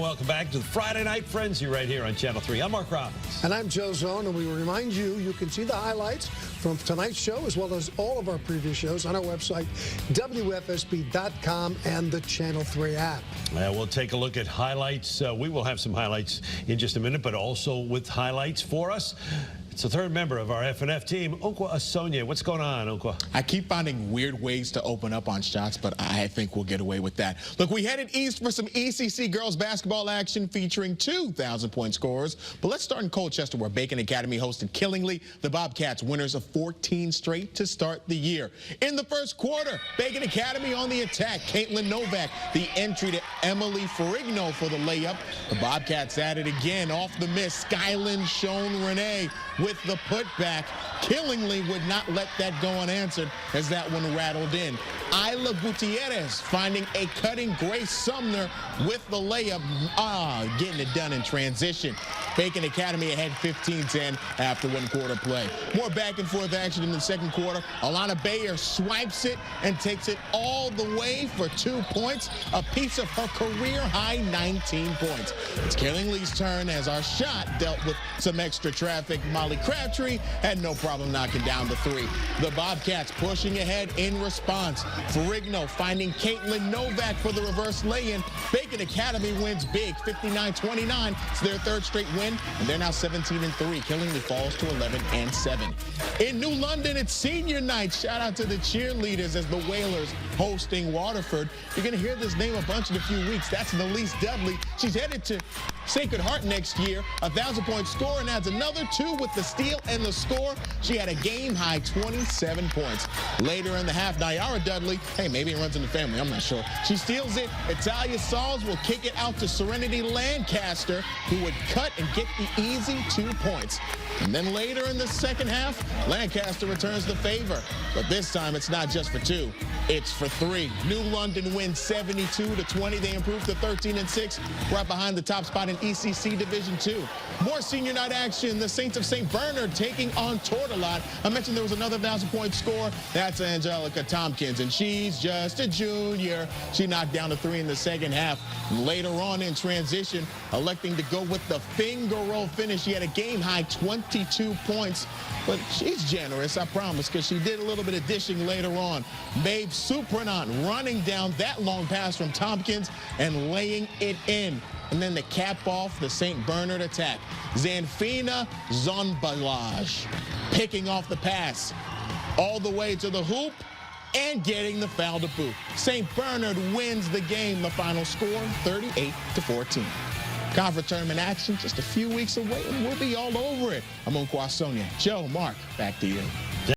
welcome back to the Friday Night Frenzy right here on Channel 3. I'm Mark Robbins. And I'm Joe Zone, and we remind you, you can see the highlights from tonight's show as well as all of our previous shows on our website, WFSB.com and the Channel 3 app. We'll take a look at highlights. We will have some highlights in just a minute, but also with highlights for us. It's the third member of our FNF team, Onkwa Asonia. What's going on, Onkwa? I keep finding weird ways to open up on shots, but I think we'll get away with that. Look, we headed east for some ECC girls basketball action featuring 2,000-point scorers. But let's start in Colchester, where Bacon Academy hosted Killingly, the Bobcats, winners of 14 straight to start the year. In the first quarter, Bacon Academy on the attack. Caitlin Novak, the entry to Emily Ferrigno for the layup. The Bobcats at it again off the miss. Skylin Schoen Renee with the putback. Killingly would not let that go unanswered as that one rattled in. Isla Gutierrez finding a cutting Grace Sumner with the layup. Getting it done in transition. Bacon Academy ahead 15-10 after one quarter play. More back and forth action in the second quarter. Alana Bayer swipes it and takes it all the way for 2 points, a piece of her career high 19 points. It's Killingly's turn as our shot dealt with some extra traffic. Molly Crabtree had no problem knocking down the three. The Bobcats pushing ahead in response. Ferrigno finding Caitlin Novak for the reverse lay-in. Bacon Academy wins big, 59-29. It's their third straight win, and they're now 17-3. Killingly falls to 11-7. In New London, it's senior night. Shout out to the cheerleaders as the Whalers hosting Waterford. You're going to hear this name a bunch in a few weeks. That's Nalise Dudley. She's headed to Sacred Heart next year. 1,000-point score and adds another 2 with the steal and the score. She had a game-high 27 points. Later in the half, Nyara Dudley, hey, maybe it runs in the family, I'm not sure. She steals it. Italia Sauls will kick it out to Serenity Lancaster, who would cut and get the easy 2 points. And then later in the second half, Lancaster returns the favor. But this time, it's not just for 2. It's for 3. New London wins 72-20. They improved to 13-6, right behind the top spot in ECC Division 2. More senior night action. The Saints of St. Bernard taking on Tourtellotte. I mentioned there was another 1,000-point score. That's Angelica Tompkins, and she's just a junior. She knocked down a 3 in the second half. Later on in transition, electing to go with the finger roll finish. She had a game-high 22 points, but she's generous, I promise, because she did a little bit of dishing later on. Maeve Supranant running down that long pass from Tompkins and laying it in. And then to cap off the St. Bernard attack, Zanfina Zonbalaj picking off the pass all the way to the hoop and getting the foul to boot. St. Bernard wins the game. The final score, 38-14. Conference tournament action just a few weeks away, and we'll be all over it. I'm Onkwa Asonia. Joe, Mark, back to you.